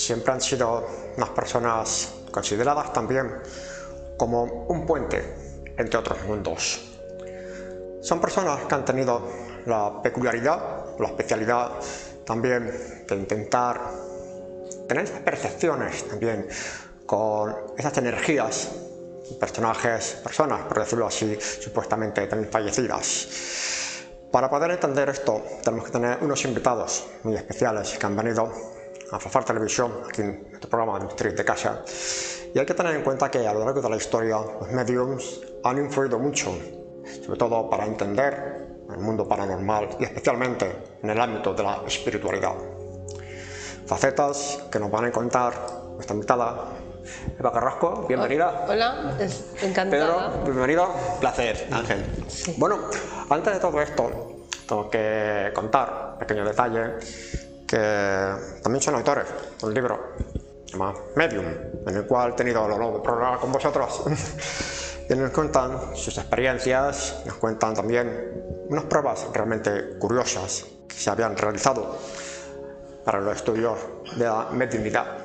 siempre han sido unas personas consideradas también como un puente entre otros mundos. Son personas que han tenido la peculiaridad, la especialidad también de intentar tener esas percepciones también con esas energías, personas, por decirlo así, supuestamente también fallecidas. Para poder entender esto tenemos que tener unos invitados muy especiales que han venido a Fafar Televisión, aquí en nuestro programa de Misterios de Casa, y hay que tener en cuenta que a lo largo de la historia los mediums han influido mucho, sobre todo para entender el mundo paranormal y especialmente en el ámbito de la espiritualidad. Facetas que nos van a contar nuestra invitada Eva Carrasco, bienvenida. Hola, encantada. Pedro, bienvenido. Placer, Ángel. Sí. Bueno, antes de todo esto, tengo que contar un pequeño detalle, que también son autores de un libro llamado Medium, en el cual he tenido el honor de programar con vosotros. Y nos cuentan sus experiencias, nos cuentan también unas pruebas realmente curiosas que se habían realizado para los estudios de la mediunidad.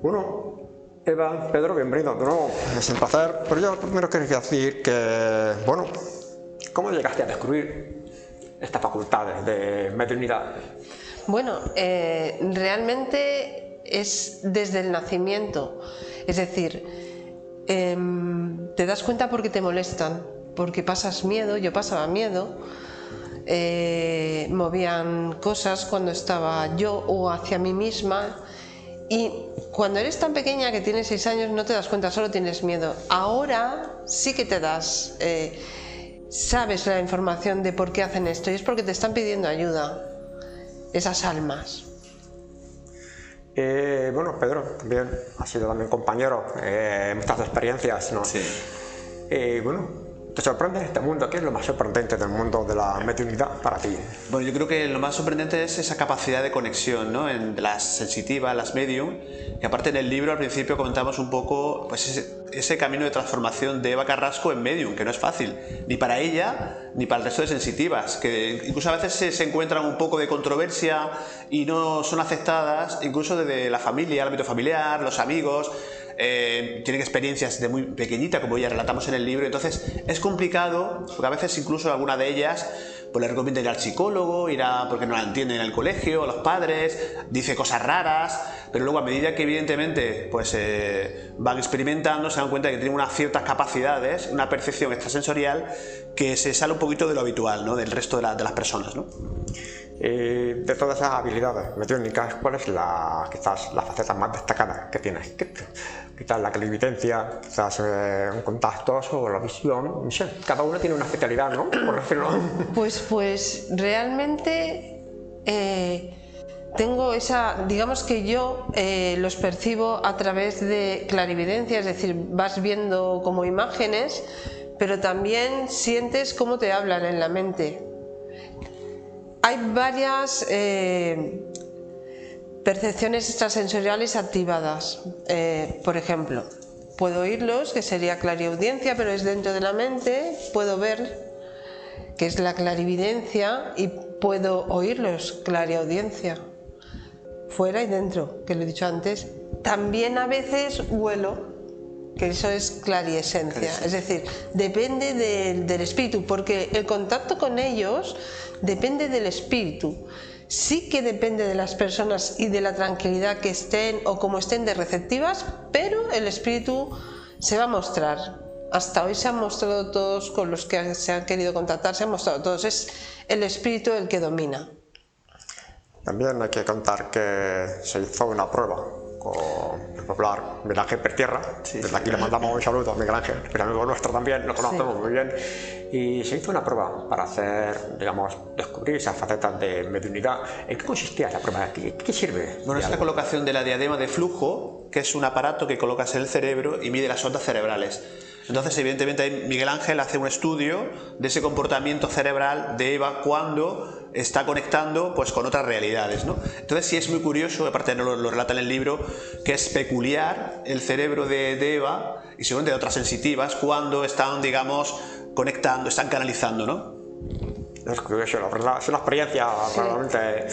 Bueno, Eva, Pedro, bienvenido de nuevo, es un placer. Pero yo primero quería decir que, bueno, ¿cómo llegaste a descubrir estas facultades de mediunidad? Bueno, realmente es desde el nacimiento, es decir, te das cuenta porque te molestan, porque pasas miedo. Yo pasaba miedo, movían cosas cuando estaba yo o hacia mí misma, y cuando eres tan pequeña que tienes 6 años no te das cuenta, solo tienes miedo. Ahora sí que te das, sabes la información de por qué hacen esto, y es porque te están pidiendo ayuda esas almas. Bueno, Pedro también ha sido también compañero en muchas experiencias, ¿no? Sí. Bueno, ¿te sorprende este mundo? ¿Qué es lo más sorprendente del mundo de la mediunidad para ti? Bueno, yo creo que lo más sorprendente es esa capacidad de conexión, ¿no? En las sensitivas, las medium. Y aparte en el libro al principio comentamos un poco pues ese camino de transformación de Eva Carrasco en medium, que no es fácil, ni para ella ni para el resto de sensitivas, que incluso a veces se encuentran un poco de controversia y no son aceptadas, incluso desde la familia, el ámbito familiar, los amigos. Tienen experiencias de muy pequeñita, como ya relatamos en el libro, entonces es complicado, porque a veces incluso alguna de ellas pues le recomienda ir al psicólogo, porque no la entienden en el colegio, los padres, dice cosas raras, pero luego a medida que evidentemente pues van experimentando, se dan cuenta de que tienen unas ciertas capacidades, una percepción extrasensorial que se sale un poquito de lo habitual, ¿no? Del resto de las personas, ¿no? De todas esas habilidades mediúnicas, ¿cuál es quizás la faceta más destacada que tienes? Quizás la clarividencia, quizás un contacto o la visión, no sé, cada uno tiene una especialidad, ¿no? Por decirlo. Pues realmente tengo digamos que yo los percibo a través de clarividencia, es decir, vas viendo como imágenes, pero también sientes cómo te hablan en la mente. Hay varias percepciones extrasensoriales activadas. Por ejemplo, puedo oírlos, que sería clariaudiencia, pero es dentro de la mente. Puedo ver, que es la clarividencia, y puedo oírlos, clariaudiencia, fuera y dentro, que lo he dicho antes. También a veces huelo, que eso es clariesencia, es decir, depende del espíritu, porque el contacto con ellos depende del espíritu. Sí que depende de las personas y de la tranquilidad que estén o como estén de receptivas, pero el espíritu se va a mostrar. Hasta hoy se han mostrado todos, con los que se han querido contactar, se han mostrado todos. Es el espíritu el que domina. También hay que contar que se hizo una prueba con el popular Miguel Ángel Pertierra. Desde aquí le mandamos un saludo a Miguel Ángel, que es amigo nuestro también, lo conocemos muy bien. Y se hizo una prueba para descubrir esas facetas de mediunidad. ¿En qué consistía esa prueba? ¿Qué sirve? Bueno, es la colocación de la diadema de flujo, que es un aparato que colocas en el cerebro y mide las ondas cerebrales. Entonces, evidentemente, ahí Miguel Ángel hace un estudio de ese comportamiento cerebral de Eva cuando está conectando pues con otras realidades, ¿no? Entonces sí es muy curioso, aparte lo relata en el libro, que es peculiar el cerebro de Eva y seguramente de otras sensitivas cuando están, digamos, conectando, están canalizando, ¿no? Es curioso, la verdad, es una experiencia realmente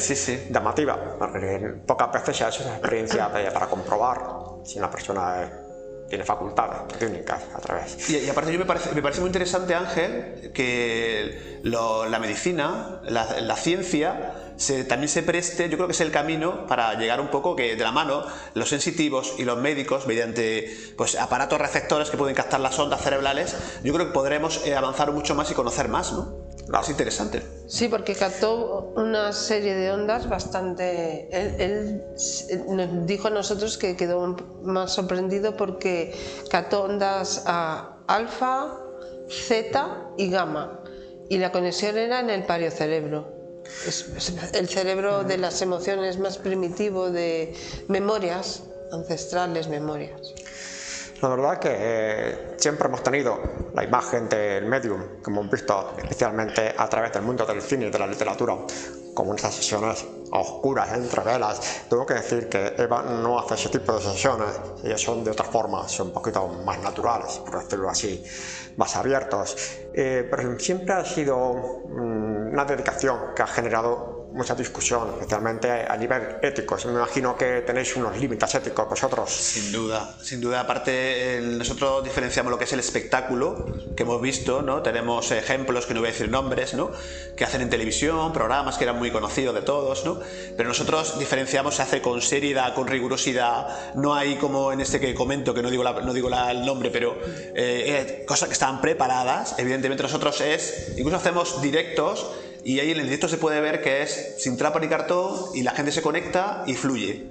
llamativa, porque pocas veces se ha hecho esa experiencia para comprobar si una persona tiene facultades técnicas a través. Y aparte me parece muy interesante, Ángel, que la medicina, la ciencia, también se preste, yo creo que es el camino para llegar un poco que de la mano los sensitivos y los médicos, mediante pues, aparatos receptores que pueden captar las ondas cerebrales, yo creo que podremos avanzar mucho más y conocer más, ¿no? Claro. Es interesante. Sí, porque captó una serie de ondas bastante... Él nos dijo a nosotros que quedó más sorprendido porque captó ondas alfa, zeta y gamma. Y la conexión era en el pariocerebro. Es el cerebro de las emociones más primitivo, de memorias ancestrales, memorias. La verdad que siempre hemos tenido la imagen del medium, que hemos visto especialmente a través del mundo del cine y de la literatura, como en esas sesiones oscuras, entre velas. Tengo que decir que Eva no hace ese tipo de sesiones, ellas son de otra forma, son un poquito más naturales, por decirlo así, más abiertos. Pero siempre ha sido una dedicación que ha generado mucha discusión, especialmente a nivel ético. Me imagino que tenéis unos límites éticos vosotros. Sin duda. Aparte, nosotros diferenciamos lo que es el espectáculo que hemos visto, ¿no? Tenemos ejemplos, que no voy a decir nombres, ¿no? Que hacen en televisión, programas que eran muy conocidos de todos, ¿no? Pero nosotros diferenciamos, se hace con seriedad, con rigurosidad. No hay como en este que comento, que no digo el nombre, pero cosas que están preparadas. Evidentemente nosotros incluso hacemos directos. Y ahí en el directo se puede ver que es sin trampa ni cartón y la gente se conecta y fluye.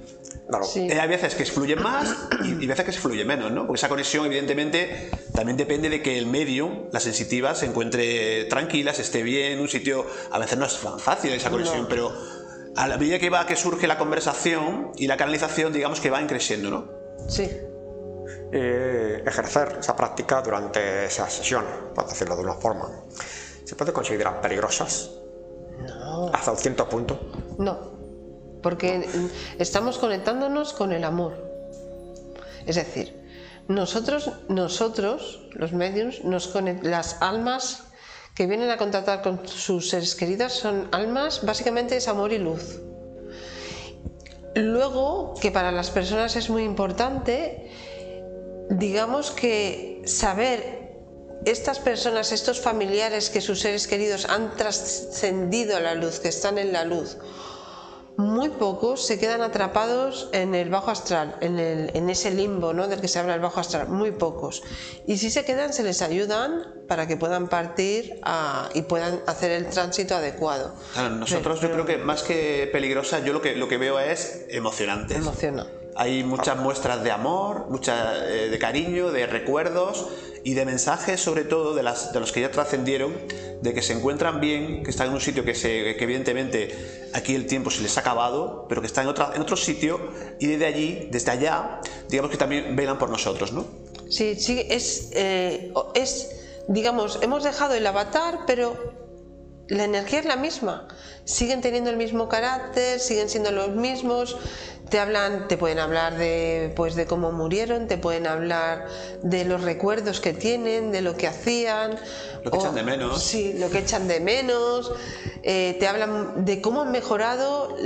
Claro. Sí. Hay veces que se fluye más y veces que se fluye menos, ¿no? Porque esa conexión evidentemente también depende de que el medium, la sensitiva, se encuentre tranquila, se esté bien, en un sitio. A veces no es tan fácil esa conexión, pero a la medida que surge la conversación y la canalización, digamos que van creciendo, ¿no? Sí. Ejercer esa práctica durante esa sesión, por decirlo de una forma, ¿se puede considerar peligrosas? No. ¿Hasta un cierto punto? No, porque estamos conectándonos con el amor. Es decir, nosotros los mediums, las almas que vienen a contactar con sus seres queridos son almas, básicamente es amor y luz. Luego, que para las personas es muy importante, digamos que saber estas personas, estos familiares que sus seres queridos han trascendido a la luz, que están en la luz, muy pocos se quedan atrapados en el bajo astral, en ese limbo, ¿no?, del que se habla, el bajo astral, muy pocos. Y si se quedan, se les ayudan para que puedan partir y puedan hacer el tránsito adecuado. Claro, nosotros yo creo que más que peligrosa, yo lo que veo es emocionante. Emociona. Hay muchas muestras de amor, muchas de cariño, de recuerdos y de mensajes, sobre todo de los que ya trascendieron, de que se encuentran bien, que están en un sitio que evidentemente aquí el tiempo se les ha acabado, pero que está en otro sitio, y desde allá, digamos que también velan por nosotros, ¿no? Sí, digamos, hemos dejado el avatar, pero la energía es la misma. Siguen teniendo el mismo carácter, siguen siendo los mismos. Te pueden hablar de cómo murieron, te pueden hablar de los recuerdos que tienen, de lo que hacían. Lo que echan de menos. Sí, lo que echan de menos. Te hablan de cómo han mejorado,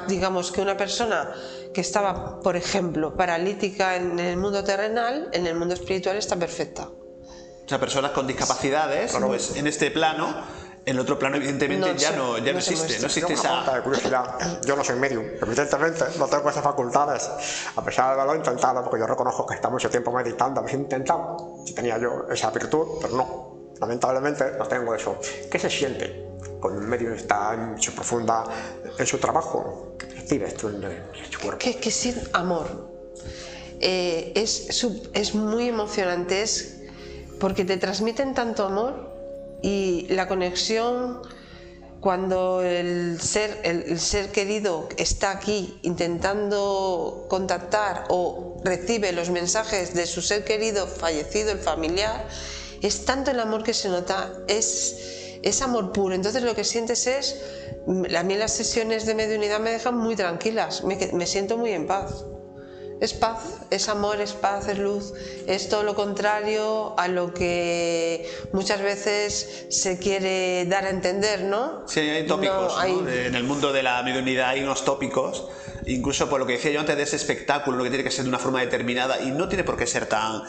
digamos que una persona que estaba, por ejemplo, paralítica en el mundo terrenal, en el mundo espiritual está perfecta. O sea, personas con discapacidades, pues en este plano. En el otro plano, evidentemente, ya no existe. No existe Una falta de curiosidad. Yo no soy medium, evidentemente no tengo esas facultades, a pesar de haberlo intentado, porque yo reconozco que está mucho tiempo meditando, habéis intentado, si tenía yo esa virtud, pero no, lamentablemente no tengo eso. ¿Qué se siente cuando un medium está en su profunda, en su trabajo? ¿Qué percibes tú en su cuerpo? Que es amor. Es muy emocionante, porque te transmiten tanto amor. Y la conexión, cuando el ser querido está aquí intentando contactar o recibe los mensajes de su ser querido fallecido, el familiar, es tanto el amor que se nota, es amor puro. Entonces lo que sientes a mí las sesiones de mediunidad me dejan muy tranquilas, me siento muy en paz. Es paz, es amor, es paz, es luz. Es todo lo contrario a lo que muchas veces se quiere dar a entender, ¿no? Sí, hay tópicos, ¿no? En el mundo de la mediunidad hay unos tópicos, incluso por lo que decía yo antes de ese espectáculo, lo que tiene que ser de una forma determinada, y no tiene por qué ser tan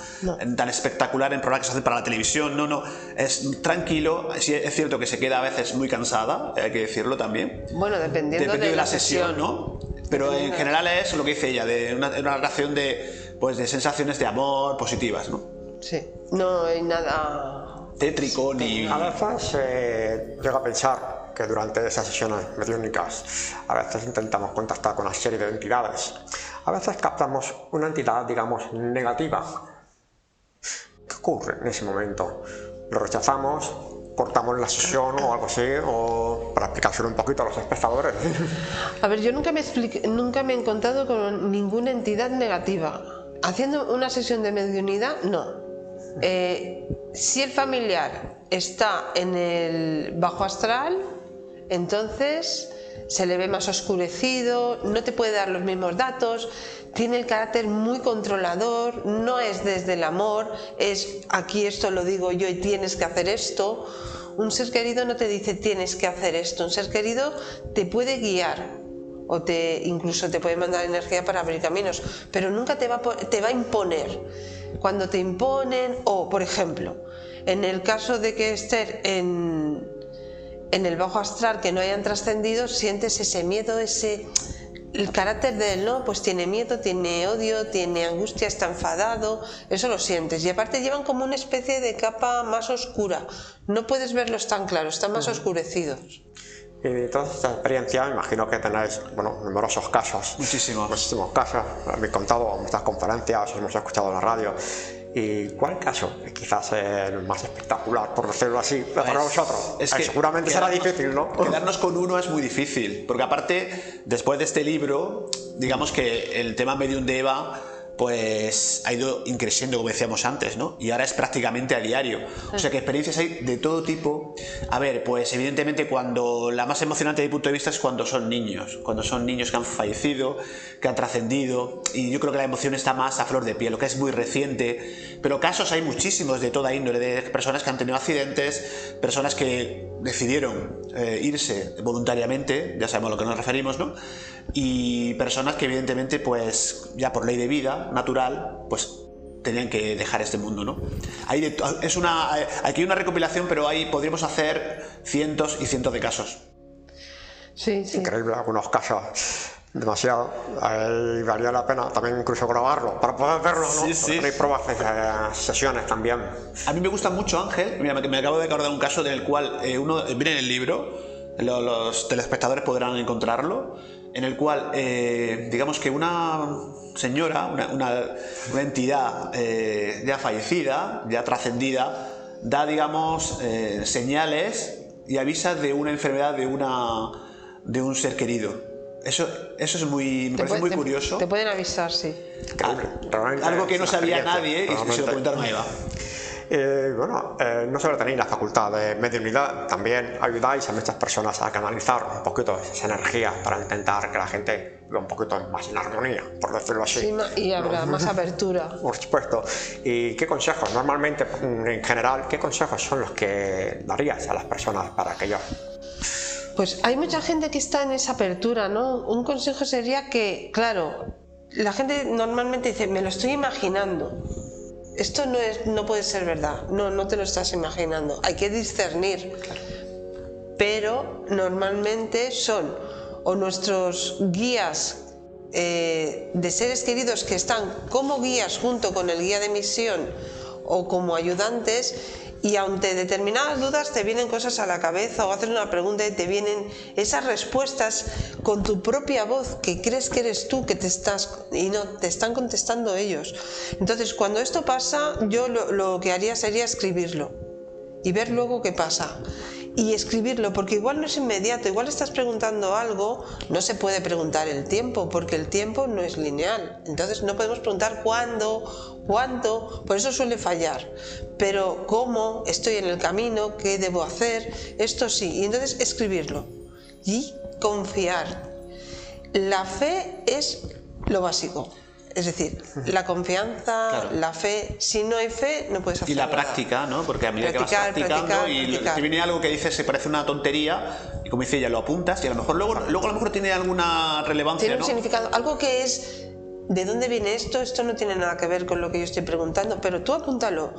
espectacular en programas que se hacen para la televisión, no, es tranquilo. Sí, es cierto que se queda a veces muy cansada, hay que decirlo también. Bueno, dependiendo de la sesión, ¿no? Pero en general es lo que dice ella, de una relación de sensaciones de amor positivas, ¿no? Sí, no hay nada tétrico ni... A veces llego a pensar que durante esas sesiones mediúnicas a veces intentamos contactar con una serie de entidades. A veces captamos una entidad, digamos, negativa. ¿Qué ocurre en ese momento? ¿Lo rechazamos? ¿Cortamos la sesión o algo así? O para explicárselo un poquito a los espectadores. A ver, yo nunca me he encontrado con ninguna entidad negativa. Haciendo una sesión de mediunidad, no. Si el familiar está en el bajo astral, entonces se le ve más oscurecido, no te puede dar los mismos datos, tiene el carácter muy controlador, no es desde el amor, es aquí esto lo digo yo y tienes que hacer esto. Un ser querido no te dice tienes que hacer esto, un ser querido te puede guiar o incluso te puede mandar energía para abrir caminos, pero nunca te va a imponer. Cuando te imponen, o por ejemplo, en el caso de que estés en el bajo astral, que no hayan trascendido, sientes ese miedo, el carácter de él, ¿no? Pues tiene miedo, tiene odio, tiene angustia, está enfadado, eso lo sientes. Y aparte llevan como una especie de capa más oscura, no puedes verlos tan claros, están más oscurecidos. Y de toda esta experiencia, me imagino que tenéis, numerosos casos. Muchísimos casos. Me habéis contado en muchas conferencias, os hemos escuchado en la radio. ¿Y cuál caso es quizás el más espectacular, por decirlo así, para vosotros? Es que seguramente será difícil, ¿no? Quedarnos con uno es muy difícil, porque aparte, después de este libro, digamos que el tema Medium de Eva pues ha ido increciendo, como decíamos antes, ¿no? Y ahora es prácticamente a diario. O sea que experiencias hay de todo tipo. A ver, pues evidentemente cuando la más emocionante desde mi punto de vista es cuando son niños que han fallecido, que han trascendido, y yo creo que la emoción está más a flor de piel, lo que es muy reciente. Pero casos hay muchísimos de toda índole, de personas que han tenido accidentes, personas que decidieron irse voluntariamente, ya sabemos a lo que nos referimos, ¿no? Y personas que evidentemente pues ya por ley de vida natural pues tenían que dejar este mundo, ¿no? Aquí hay una recopilación, pero ahí podríamos hacer cientos y cientos de casos. Sí. Increíble, algunos casos demasiado. Ahí valía la pena también incluso grabarlo para poder verlo, ¿no? Sí. Tenéis pruebas de sesiones también. A mí me gusta mucho, Ángel. Mira, me acabo de acordar de un caso del cual uno viene en el libro, los telespectadores podrán encontrarlo, en el cual digamos que una señora, una entidad ya fallecida, ya trascendida, da, digamos, señales y avisa de una enfermedad de un ser querido. Eso es me parece muy curioso. Te pueden avisar, sí. Algo que no sabía nadie y se lo comentaron a Eva. No solo tenéis la facultad de mediunidad, también ayudáis a muchas personas a canalizar un poquito esa energía para intentar que la gente viva un poquito más en armonía, por decirlo así. Sí, y habrá más apertura. Por supuesto. ¿Y qué consejos, normalmente, en general, qué consejos son los que darías a las personas para que ellos... Pues hay mucha gente que está en esa apertura, ¿no? Un consejo sería que, claro, la gente normalmente dice, me lo estoy imaginando. Esto no puede ser verdad, no te lo estás imaginando, hay que discernir. Claro. Pero normalmente son o nuestros guías de seres queridos que están como guías junto con el guía de misión o como ayudantes, y ante determinadas dudas te vienen cosas a la cabeza o haces una pregunta y te vienen esas respuestas con tu propia voz que crees que eres tú te están contestando ellos. Entonces cuando esto pasa, yo lo que haría sería escribirlo y ver luego qué pasa. Y escribirlo, porque igual no es inmediato, igual estás preguntando algo, no se puede preguntar el tiempo, porque el tiempo no es lineal. Entonces no podemos preguntar cuándo, cuánto, por eso suele fallar. Pero cómo, estoy en el camino, qué debo hacer, esto sí. Y entonces escribirlo y confiar. La fe es lo básico. Es decir, la confianza, Claro. la fe. Si no hay fe, no puedes hacer Y la nada. práctica, ¿no? Porque a medida que vas Practicar, practicando practicar. te viene algo que dices se parece una tontería y como dice ella, lo apuntas y a lo mejor luego a lo mejor tiene alguna relevancia, Tiene un ¿no? significado, algo que es, ¿de dónde viene esto? Esto no tiene nada que ver con lo que yo estoy preguntando, pero tú apúntalo.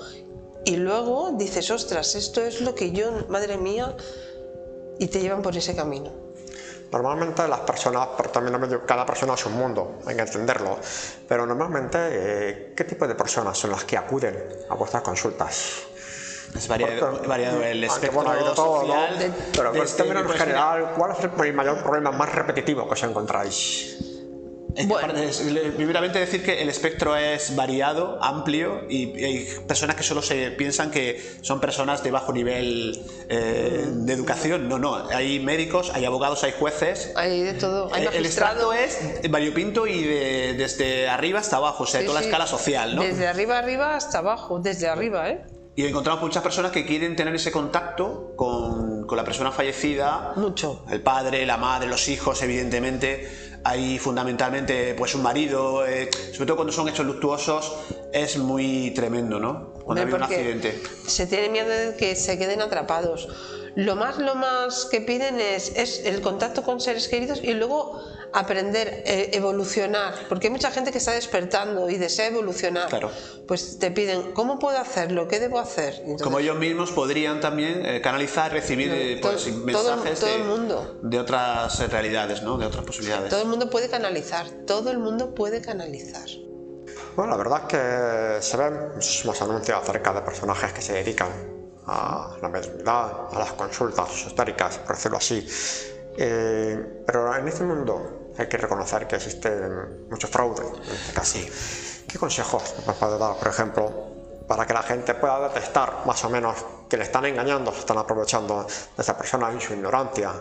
Y luego dices, ostras, esto es lo que yo, madre mía, y te llevan por ese camino. Normalmente las personas, pero también cada persona es un mundo, hay que entenderlo, pero normalmente, ¿qué tipo de personas son las que acuden a vuestras consultas? Es variado el Aunque, espectro bueno, hay de todo, social. ¿no? Pero en desde, términos pues, general, ¿cuál es el mayor problema más repetitivo que os encontráis? Bueno. Primeramente decir que el espectro es variado, amplio y hay personas que solo se piensan que son personas de bajo nivel de educación. No, hay médicos, hay abogados, hay jueces. Hay de todo, hay El extracto magistrados. es variopinto y desde arriba hasta abajo, o sea, Sí, toda la sí. escala social, ¿no? Desde arriba hasta abajo, desde arriba, ¿eh? Y encontramos muchas personas que quieren tener ese contacto con la persona fallecida. Mucho. El padre, la madre, los hijos, evidentemente. Hay fundamentalmente pues un marido, sobre todo cuando son hechos luctuosos, es muy tremendo, ¿no? Cuando ha habido un Porque accidente. se tiene miedo de que se queden atrapados. Lo más que piden es el contacto con seres queridos y luego aprender, evolucionar, porque hay mucha gente que está despertando y desea evolucionar. Claro. Pues te piden, ¿cómo puedo hacerlo? ¿Qué debo hacer? Entonces, Como ellos mismos podrían también canalizar, recibir pues, mensajes todo el mundo. de otras realidades, ¿no? De otras posibilidades. Todo el mundo puede canalizar, todo el mundo puede canalizar. Bueno, la verdad es que se ven muchísimos anuncios acerca de personajes que se dedican a la mediunidad, a las consultas esotéricas, por decirlo así. Pero en este mundo hay que reconocer que existen muchos fraudes en este caso. Sí. ¿Qué consejos nos puede dar, por ejemplo, para que la gente pueda detectar más o menos que le están engañando, se están aprovechando de esa persona en su ignorancia?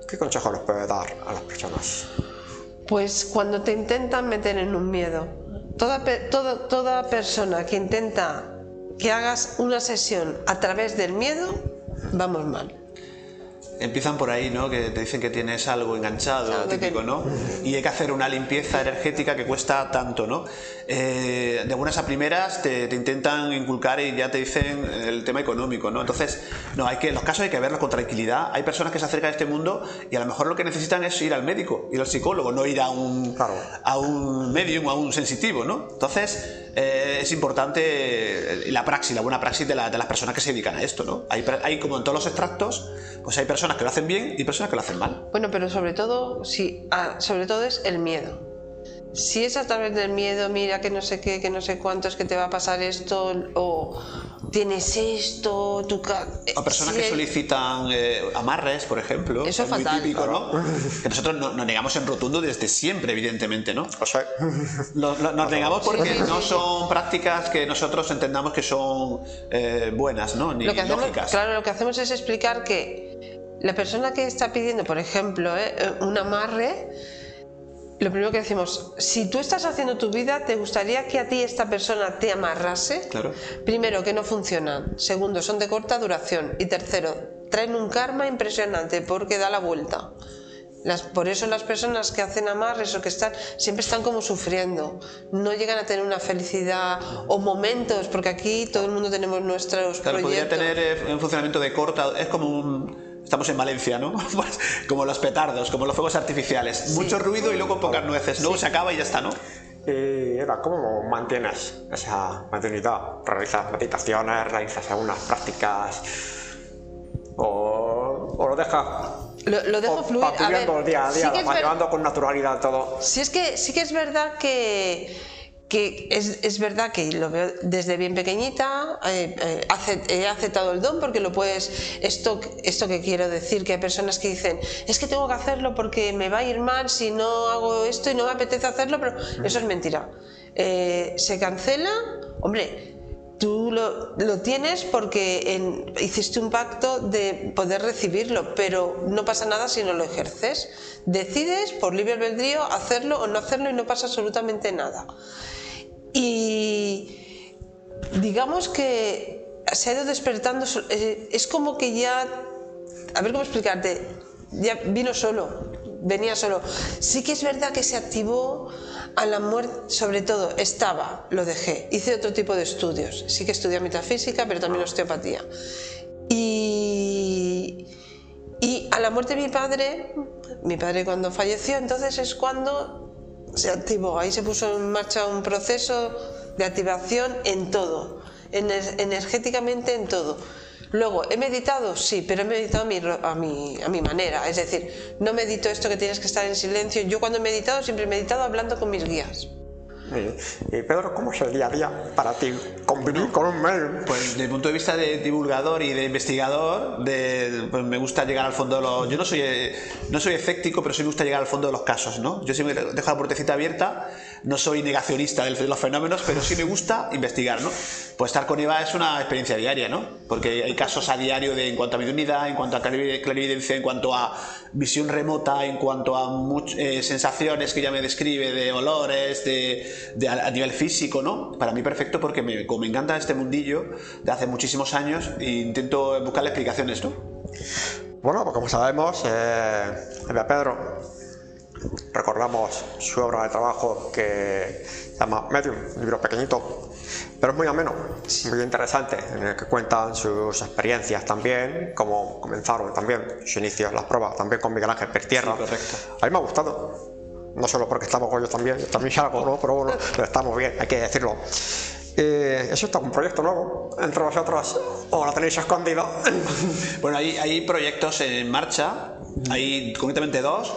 ¿Qué consejos nos puede dar a las personas? Pues cuando te intentan meter en un miedo, toda persona que intenta que hagas una sesión a través del miedo, vamos mal. Empiezan por ahí, ¿no? Que te dicen que tienes algo enganchado, Claro, típico, ¿no? Y hay que hacer una limpieza energética que cuesta tanto, ¿no? De buenas a primeras te intentan inculcar y ya te dicen el tema económico, ¿no? Entonces, no, los casos hay que verlos con tranquilidad. Hay personas que se acercan a este mundo y a lo mejor lo que necesitan es ir al médico, ir al psicólogo, no ir a un medium, a un sensitivo, ¿no? Entonces, es importante la praxis, la buena praxis de las personas que se dedican a esto, ¿no? Hay como en todos los extractos, pues hay personas que lo hacen bien y personas que lo hacen mal. Bueno, pero sobre todo es el miedo. Si es a través del miedo, mira que no sé qué, que no sé cuánto, es que te va a pasar esto, o tienes esto, O personas que solicitan amarres, por ejemplo. Eso es muy fatal. típico, ¿no? Que nosotros nos negamos en rotundo desde siempre, evidentemente, ¿no? O sea, Nos negamos porque Sí, sí, no sí. son prácticas que nosotros entendamos que son buenas, ¿no? Ni Lo que hacemos, lógicas. claro, lo que hacemos es explicar que la persona que está pidiendo, por ejemplo, un amarre, lo primero que decimos, si tú estás haciendo tu vida, ¿te gustaría que a ti esta persona te amarrase? Claro. Primero, que no funcionan. Segundo, son de corta duración. Y tercero, traen un karma impresionante porque da la vuelta. Por eso las personas que hacen amarres o que siempre están como sufriendo, no llegan a tener una felicidad o momentos, porque aquí todo el mundo tenemos nuestros Claro, podría proyectos. tener un funcionamiento de corta, es como estamos en Valencia, ¿no? Pues, como los petardos, como los fuegos artificiales. Sí. Mucho ruido y luego pocas nueces. Luego se acaba y ya está, ¿no? y Eva, ¿cómo mantienes esa mediunidad? ¿Realizas meditaciones? ¿Realizas algunas prácticas? ¿O lo dejas Lo dejo fluir. A ver, patrullando el día a día, sí que es llevando con naturalidad todo? sí que es verdad que es verdad que lo veo desde bien pequeñita, he aceptado el don porque lo puedes, esto que quiero decir, que hay personas que dicen, es que tengo que hacerlo porque me va a ir mal si no hago esto y no me apetece hacerlo, pero eso es mentira. Se cancela, hombre, tú lo tienes porque hiciste un pacto de poder recibirlo, pero no pasa nada si no lo ejerces. Decides por libre albedrío hacerlo o no hacerlo y no pasa absolutamente nada. Y digamos que se ha ido despertando, es como que ya, a ver cómo explicarte, ya venía solo. Sí que es verdad que se activó a la muerte, sobre todo, lo dejé, hice otro tipo de estudios, sí que estudié metafísica, pero también osteopatía. Y a la muerte de mi padre cuando falleció, entonces es cuando se activó, ahí se puso en marcha un proceso de activación en todo, energéticamente en todo. Luego, ¿he meditado? Sí, pero he meditado a mi manera, es decir, no medito esto que tienes que estar en silencio. Yo cuando he meditado, siempre he meditado hablando con mis guías. Y Pedro, ¿cómo es el día a día para ti convivir con un medium? Pues desde el punto de vista de divulgador y de investigador, pues me gusta llegar al fondo de los... Yo no soy escéptico, pero sí me gusta llegar al fondo de los casos, ¿no? Yo siempre dejo la puertecita abierta, no soy negacionista de los fenómenos, pero sí me gusta investigar, ¿no? Pues estar con Eva es una experiencia diaria, ¿no? Porque hay casos a diario en cuanto a mediunidad, en cuanto a clarividencia, en cuanto a visión remota, en cuanto a sensaciones que ella me describe, de olores, a nivel físico, ¿no? Para mí perfecto, porque como me encanta este mundillo de hace muchísimos años, e intento buscarle explicaciones, ¿no? Bueno, pues como sabemos, Eva Pedro, recordamos su obra de trabajo que se llama Medium, un libro pequeñito, pero es muy ameno, muy interesante, en el que cuentan sus experiencias también, cómo comenzaron también sus inicios, las pruebas, también con Miguel Ángel Pertierra. Sí, correcto. A mí me ha gustado, no solo porque estamos con ellos también salgo, ¿no? Pero bueno, estamos bien, hay que decirlo. ¿Es esto un proyecto nuevo entre vosotros o lo tenéis escondido? Bueno, hay proyectos en marcha, hay concretamente 2,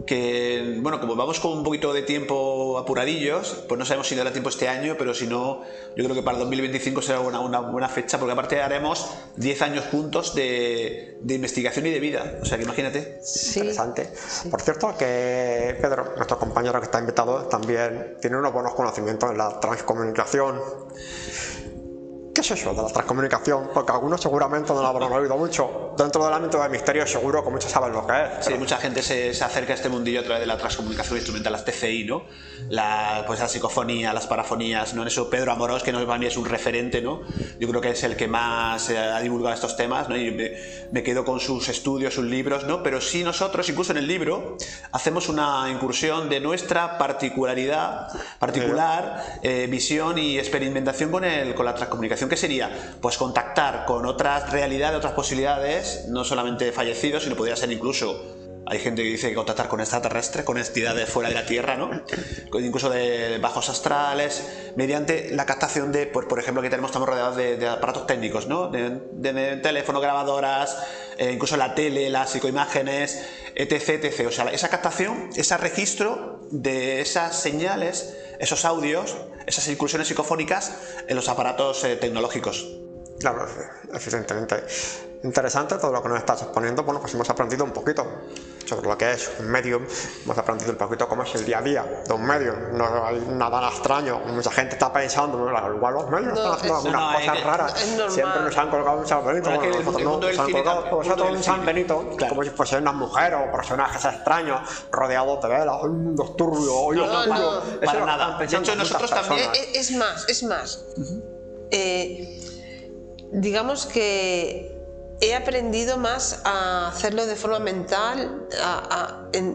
que, bueno, como vamos con un poquito de tiempo apuradillos, pues no sabemos si dará tiempo este año, pero si no, yo creo que para el 2025 será una buena fecha, porque aparte haremos 10 años juntos de investigación y de vida, o sea que imagínate. Sí. Interesante. Sí. Por cierto, que Pedro, nuestro compañero que está invitado, también tiene unos buenos conocimientos en la transcomunicación. ¿Qué es eso de la transcomunicación? Porque algunos seguramente no lo habrán oído mucho. Dentro del ámbito del misterio seguro que muchos saben lo que es. Sí, mucha gente se acerca a este mundillo a través de la transcomunicación instrumental, las TCI, ¿no? Pues la psicofonía, las parafonías, ¿no? En eso Pedro Amorós, que para mí es un referente, ¿no? Yo creo que es el que más ha divulgado estos temas, ¿no? Y me quedo con sus estudios, sus libros, ¿no? Pero sí nosotros, incluso en el libro, hacemos una incursión de nuestra particular visión y experimentación con la transcomunicación, que sería pues contactar con otras realidades, otras posibilidades, no solamente fallecidos, sino podría ser incluso, hay gente que dice que contactar con extraterrestres, con entidades fuera de la Tierra, ¿no? Incluso de bajos astrales, mediante la captación de, pues, por ejemplo, aquí estamos rodeados de aparatos técnicos, ¿no? De teléfono, grabadoras, incluso la tele, las psicoimágenes, etc. O sea, esa captación, ese registro de esas señales, esos audios, esas incursiones psicofónicas en los aparatos tecnológicos. Claro, evidentemente. Interesante todo lo que nos estás exponiendo. Bueno, pues hemos aprendido un poquito sobre lo que es un medium, hemos aprendido un poquito cómo es el día a día de un medium. No hay nada extraño. Mucha gente está pensando, igual los mediums están haciendo algunas cosas raras. Siempre nos han colgado un San Benito. Bueno, nosotros no, nos han colgado por vosotros un San Benito, claro, como si fuesen unas mujeres o personajes extraños rodeados de velas, unos turbios. No, para nada. De hecho, nosotros también. Es más. Digamos que he aprendido más a hacerlo de forma mental,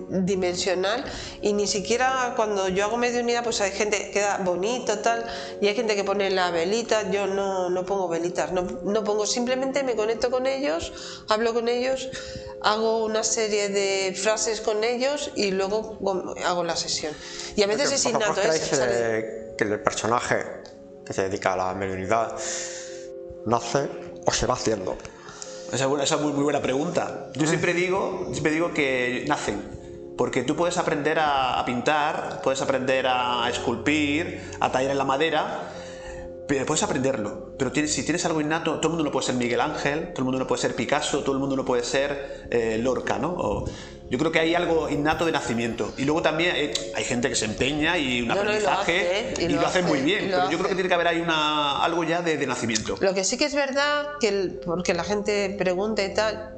dimensional, y ni siquiera cuando yo hago mediunidad, pues hay gente que queda bonito, tal, y hay gente que pone la velita. Yo no pongo velitas, no pongo, simplemente me conecto con ellos, hablo con ellos, hago una serie de frases con ellos y luego hago la sesión. Y a veces es innato. ¿Creéis que el personaje que se dedica a la mediunidad nace o se va haciendo? Esa es muy buena pregunta. Yo siempre digo que nacen, porque tú puedes aprender a pintar, puedes aprender a esculpir, a tallar en la madera, pero puedes aprenderlo. Pero si tienes algo innato, todo el mundo no puede ser Miguel Ángel, todo el mundo no puede ser Picasso, todo el mundo no puede ser Lorca, ¿no? Yo creo que hay algo innato de nacimiento. Y luego también hay gente que se empeña y un aprendizaje y lo hace muy bien. Pero yo creo que tiene que haber ahí algo ya de nacimiento. Lo que sí que es verdad, porque la gente pregunta y tal,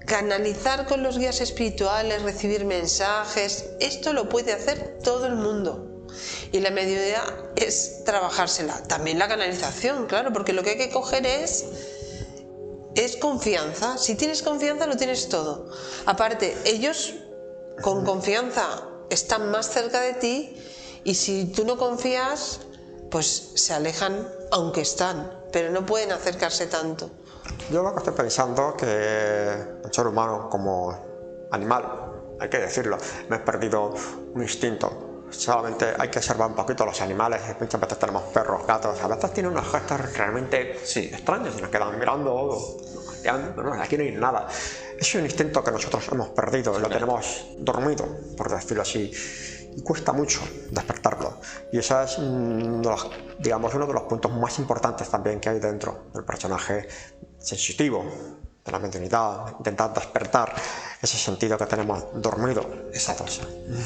canalizar con los guías espirituales, recibir mensajes, esto lo puede hacer todo el mundo. Y la mediunidad es trabajársela. También la canalización, claro, porque lo que hay que coger es confianza. Si tienes confianza, lo tienes todo. Aparte, ellos con confianza están más cerca de ti y si tú no confías, pues se alejan aunque están, pero no pueden acercarse tanto. Yo lo que estoy pensando que el ser humano como animal, hay que decirlo, hemos perdido un instinto. Solamente hay que observar un poquito a los animales. Muchas veces tenemos perros, gatos, a veces tienen unos gestos realmente extraños y nos quedan mirando, no, aquí no hay nada. Es un instinto que nosotros hemos perdido, lo tenemos dormido, por decirlo así, y cuesta mucho despertarlo. Y ese es digamos, uno de los puntos más importantes también que hay dentro del personaje sensitivo de la mediunidad, intentar despertar ese sentido que tenemos dormido. Exacto.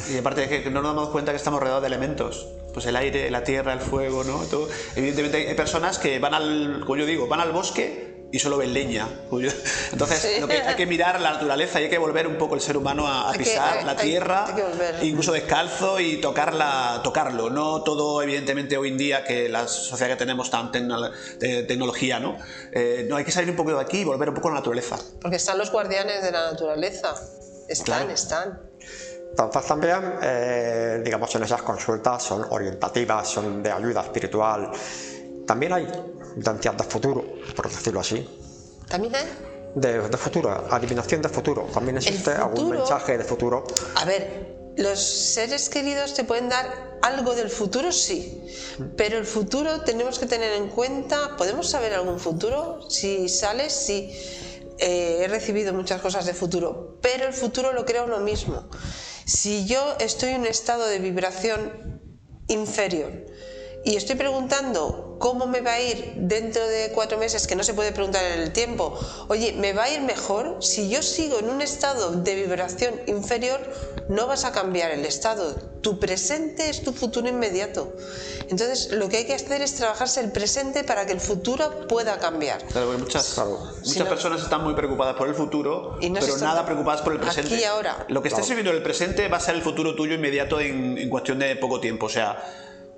Y aparte de que no nos damos cuenta que estamos rodeados de elementos, pues el aire, la tierra, el fuego, ¿no? Todo. Evidentemente hay personas que van como yo digo, van al bosque y solo ven leña. Entonces hay que mirar la naturaleza y hay que volver un poco el ser humano a pisar la tierra, incluso descalzo y tocarlo. No todo, evidentemente, hoy en día que la sociedad que tenemos tan tecnología, ¿no? No, hay que salir un poco de aquí y volver un poco a la naturaleza. Porque están los guardianes de la naturaleza. Están. Entonces también, digamos, en esas consultas son orientativas, son de ayuda espiritual. También hay evidencias de futuro, por decirlo así. ¿También hay? De futuro, adivinación de futuro. ¿También existe algún mensaje de futuro? A ver, los seres queridos te pueden dar algo del futuro, sí. Pero el futuro tenemos que tener en cuenta, ¿podemos saber algún futuro? Si sales, sí. He recibido muchas cosas de futuro, pero el futuro lo creo uno mismo. Si yo estoy en un estado de vibración inferior y estoy preguntando cómo me va a ir dentro de 4 meses, que no se puede preguntar en el tiempo, oye, ¿me va a ir mejor? Si yo sigo en un estado de vibración inferior, no vas a cambiar el estado. Tu presente es tu futuro inmediato. Entonces, lo que hay que hacer es trabajarse el presente para que el futuro pueda cambiar. Claro, porque muchas personas están muy preocupadas por el futuro, pero nada preocupadas por el presente. Aquí y ahora. Lo que estés viviendo en el presente va a ser el futuro tuyo inmediato en cuestión de poco tiempo. O sea,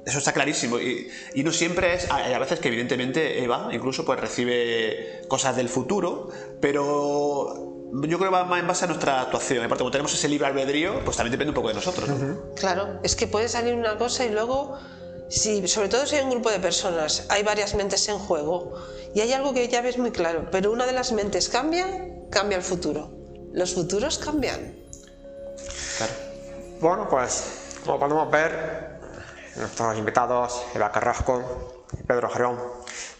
eso está clarísimo. Y no siempre es. Hay a veces que, evidentemente, Eva incluso pues recibe cosas del futuro, pero yo creo que va más en base a nuestra actuación. Aparte, como tenemos ese libre albedrío, pues también depende un poco de nosotros, ¿no? Claro, es que puede salir una cosa y luego, sobre todo si hay un grupo de personas, hay varias mentes en juego y hay algo que ya ves muy claro, pero una de las mentes cambia el futuro. Los futuros cambian. Claro. Bueno, pues como podemos ver, nuestros invitados, Eva Carrasco y Pedro Gerón,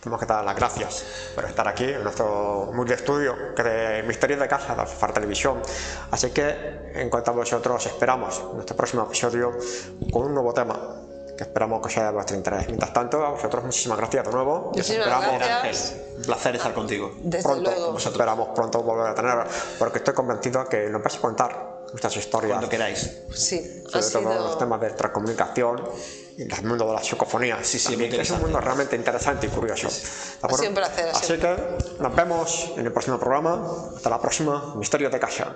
tenemos que dar las gracias por estar aquí en nuestro humilde estudio de Misterios de Casa de Far Televisión. Así que, en cuanto a vosotros, esperamos en nuestro próximo episodio con un nuevo tema que esperamos que sea de vuestro interés. Mientras tanto, a vosotros muchísimas gracias de nuevo. Muchísimas gracias. Un placer estar contigo. Desde luego. Esperamos pronto volver a tener, porque estoy convencido que nos vais a contar muchas historias. Cuando queráis. Sí, sobre todo los temas de transcomunicación y el mundo de la psicofonía. Sí, es un mundo realmente interesante y curioso. Ha sido un placer. Así que nos vemos en el próximo programa. Hasta la próxima. Misterios de Casa.